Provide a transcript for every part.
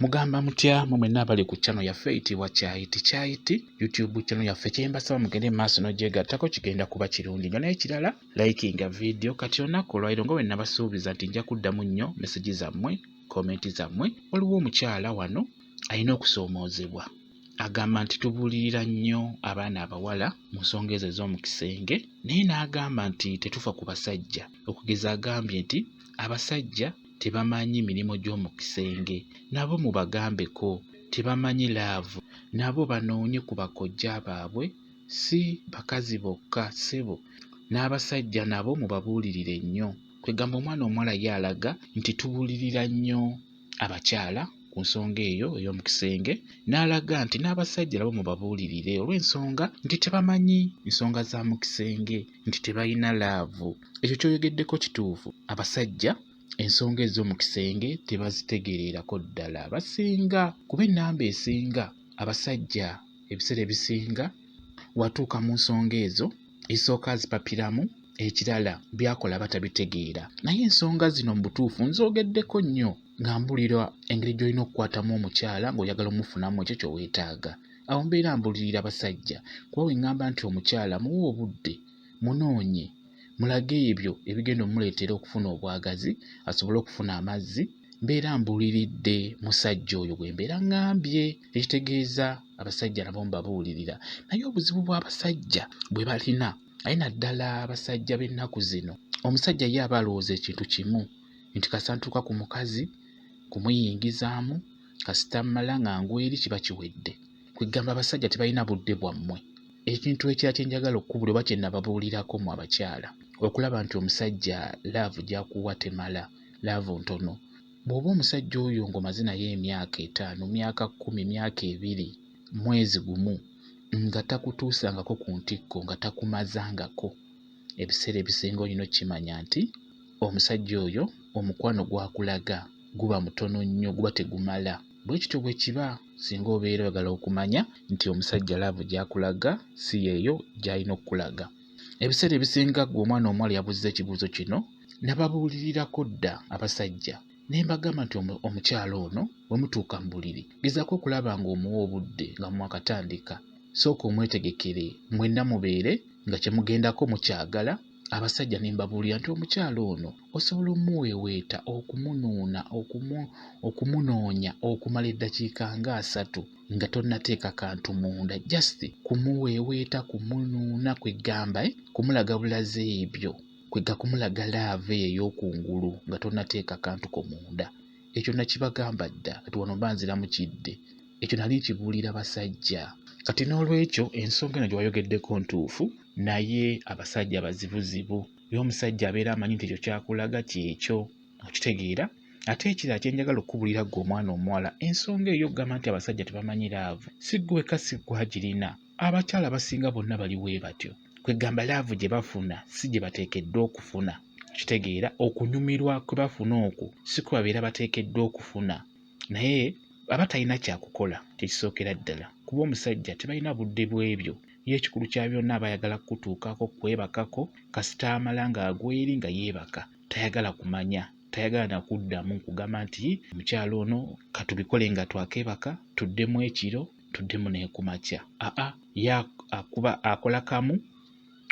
Mugamba mutya mwe mwenna abali ku channel yaffe eyitibwa Kyayiti YouTube channel yaffe kyembasaba mugende maaso n'ogyegattako kigenda kuba kirungi nnyo naye kirala likinga video kati olunaku olwaliro nga bwe nabasuubiza nti nja kuddamu nnyo meseji zammwe komenti zammwe. Waliwo omukyala wano alina okusoomoozebwa agamba nti tubuulirira nnyo abaana abawala mu nsonga ezo ez'omukisenge naye n'agamba nti tetufa ku basajja okugeza agambye nti abasajja tebamanyi mirimu gy'omukisenge nabo mubagambeko tebamanyi laavu nabo banoonye ku bakojja baabwe si bakazi bokka ssebo n'abasajja nabo mubabuulirire nnyo kwegamba omwana omuwala ye alaga nti tubuulirira nnyo abakyala ku nsonga eyo ey'omukisenge n'alaga nti n'abasajja nabo mubabuulirire olw'ensonga nti tebamanyi nsonga za mukisenge nti tebalina laavu. Ekyo kyoyogeddeko kituufu. Abasajja ensonga ez'omukisenge tebazitegeererako ddala basinga kuba ennamba esinga abasajja ebiseera ebisinga watuuka mu nsonga ezo esooka zipapiramu ekirala byakola batabitegeera naye ensonga zino mu butuufu nzoogeddeko nnyo nga mbulira engeri gy'olina okukwatamu omukyala ng'oyagala omufunamu ekyo ky'oweetaaga. Awo mbeera mbulirira abasajja kuba bwe ŋŋamba nti omukyala muwe obudde munoonye mulage ebyo ebigenda omuleetera okufuna obwagazi asobole okufuna amazzi mbeera mbuliridde musajja oyo bwe mbeera ŋŋambye ekitegeeza abasajja nabo mbabuulirira naye obuzibu bw'abasajja bwe balina aye naddala abasajja b'ennaku zino omusajja ye aba alowooza ekintu kimu nti kasantuka ku mukazi kumuyingizaamu kasitamala nga ngweri kiba kiwedde kwegamba abasajja tebalina budde bwammwe. Ekintu ekira kye njagala okukubula oba kye nababuulirako mu abakyala okulaba nti omusajja laavu gy'akuwa temala laavu ntono. Bw'oba omusajja oyo ng'omaze naye emyaka 5 myaka 10 myaka 2 mwezi gumu nga takutuusangako ku ntikko nga takumazangako ebiseera ebisinga olina okkimanya nti omusajja oyo omukwano gw'akulaga guba mutono nnyo guba tegumala. Bwe kityo bwe kiba singa obeera oyagala okumanya nti omusajja laavu gy'akulaga si yeeyo gy'alina okukulaga. Ebiseera ebisinga ggwe omwana omuwala yabuuza ekibuuzo kino nababuulirirako dda abasajja ne mbagamba nti omukyala ono bwe mutuuka mu buliri gezaako okulaba ng'omuwa obudde nga mwakatandika sooka omwetegekere mwenna mubeere nga kye mugendako mukyagala. Abasajja ne mbabuulira nti omukyala ono osobola omuweeweeta okumunuuna okumunoonya okumala eddakiika nga 3 nga tonnateeka kantu munda just kumuweeweeta kumunuuna kwegamba kumulaga bulaze ebyo kwega kumulaga laavu eyo ey'okungulu nga tonnateeka kantu ko munda. Ekyo nakibagamba dda kati wano mba nzira mu kidde ekyo nali nkibuulira basajja kati n'olwekyo ensonga eno gye wayogeddeko ntuufu naye abasajja bazibuzibu era omusajja abeera amanyi nti ekyo kyakulaga kyekyo okitegeera. Ate ekirala kye njagala okubuulira ggwe omwana omuwala ensonga eyo okugamba nti abasajja tebamanyi laavu si ggwe wekka si ggwe agirina abakyala abasinga bonna bali bwe batyo kwegamba laavu gye bafuna si gye bateekeddwa okufuna okitegeera. Okunyumirwa kwe bafuna okwo si kwe babeera bateekeddwa okufuna naye abatalina kyakukola tekisookera ddala kuba omusajja tebalina budde bw'ebyo ye ekikulu kya byonna aba ayagala kukutuukako kwebakako kasita amala ng'agweri nga yeebaka tayagala kumanya tayagala nakuddamu kugamba nti omukyala ono katubikole nga twakebaka tuddemu ekiro tuddemu n'ekumakya ye akola kamu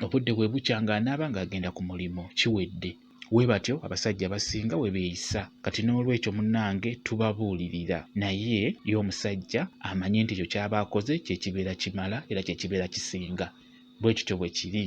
obudde bwe bukya ng'anaaba ng'agenda ku mulimo kiwedde. We batyo abasajja abasinga we beeyisa kati n'olwekyo munnange tubabuulirira naye ye omusajja amanye nti ekyo kyaba akoze kye kibeera kimala era kye kibeera kisinga bwe kityo bwe kiri.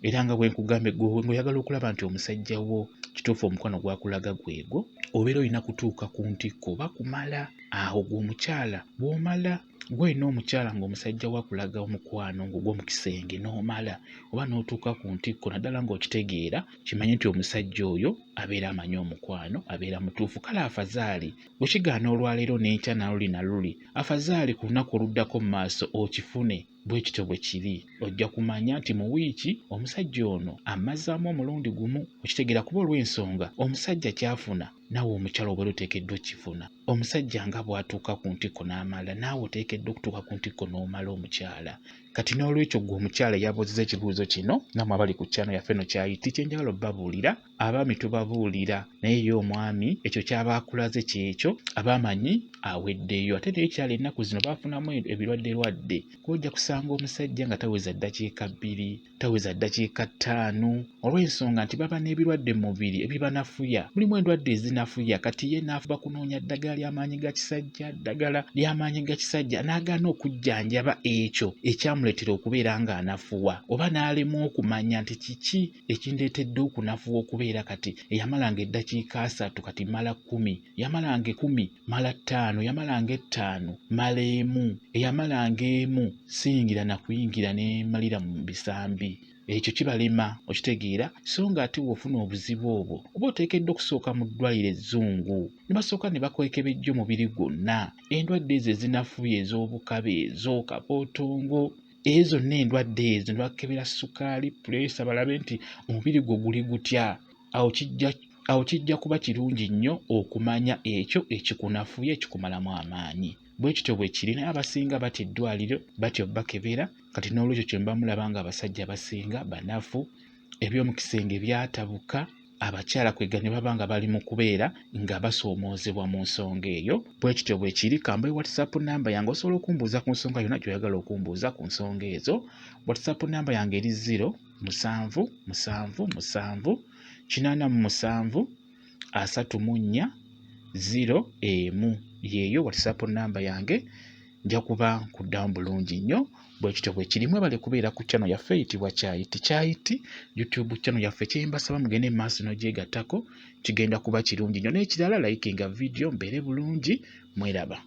Era nga bwe nkugambe gwe ng'oyagala okulaba nti omusajja wo kituufu omukwano gwakulaga gwegwo obeera olina kutuuka ku ntikko oba kumala awo gw'omukyala bw'omala gw'olina omukyala ng'omusajja wakulaga omukwano ng'ogw'omukisenge n'omala oba n'otuuka ku ntikko naddala ng'okitegeera kimanye nti omusajja oyo abeera amanyi omukwano abeera mutuufu. Kale afazaali bwe kigaana olwaleero n'enkya naluli naluli afazaali ku lunaku oluddako mu maaso okifune bwe kityo bwe kiri ojja kumanya nti mu wiiki omusajja ono amazzaamu omulundi gumu okitegeera kuba olw'ensonga omusajja kyafuna naawe omukyala obeera oteekeddwa okifuna. Omusajja nga bw'atuuka ku ntikko n'amala naawe oteekeddwa okutuuka ku ntikko n'omala omukyala kati n'olwekyo gwe omukyala yabuuziza ekibuuzo kino namwe abali ku channel yaffe no kyayiti kyenjagala obbabuulira abaami tubabuulira naye ye omwami ekyo kyabakulaze kyekyo abamanyi aweddeyo ate n'ekyala ennaku zino baafunamu ebirwadde kojja kusanga omusajja nga taweza ddakiika 2 taweza ddakiika 5 olw'ensonga nti baba n'ebirwadde mu mubiri ebibanafuya mulimu endwadde ezinafuya kati ye n'afuba kunoonya ddagala ly'amaanyi ga kisajja ddagala ly'amaanyi ga kisajja n'agaana okujjanjaba ekyo ekyamuleetera okubeera ng'anafuwa oba n'alema okumanya nti kiki ekindeetedde okunafuwa okubeera kati eyamalanga eddakiika 3 kati mala 10 yamalanga 10 mala 5 yamalanga 5 mala 1 eyamalanga 1 siyingira na kuyingira n'emalira mu bisambi ekyo kibalema okitegeera so nga ate wofuna obuzibu obwo oba oteekeddwa okusooka mu ddwaliro ezzungu ne basooka ne bakwekebejja omubiri gwonna endwadde ezo ezinafuya ez'obukabe ezo kapootongo ezo zonna endwadde ezo ne bakebera sukaali puleesa balabe nti omubiri gwo guli gutya awo kijja kuba kirungi nnyo okumanya ekyo ekikunafuya ekikumalamu amaanyi bwe kityo bwe kiri naye abasinga batya eddwaliro batyo bakebera kati n'olwekyo kye mbamulaba nga abasajja basinga banafu eby'omukisenge byatabuka abakyala kwega ne baba nga bali mu kubeera nga basoomoozebwa mu nsonga eyo bwe kityo bwe kiri kambe WhatsApp namba yange osobola okumbuuza ku nsonga yonna gy'oyagala okumbuuza ku nsonga ezo WhatsApp namba yange eri 07737 yeeyo WhatsApp namba yange nja kuba nkuddamu bulungi nnyo bwe kityo bwe kirimu abali kubeera ku channel yaffe eyitibwa kyayiti YouTube channel yaffe kyembasaba mugende maaso n'ogyegattako kigenda kuba kirungi nnyo n'ekirala likinga video mbeere bulungi mweraba.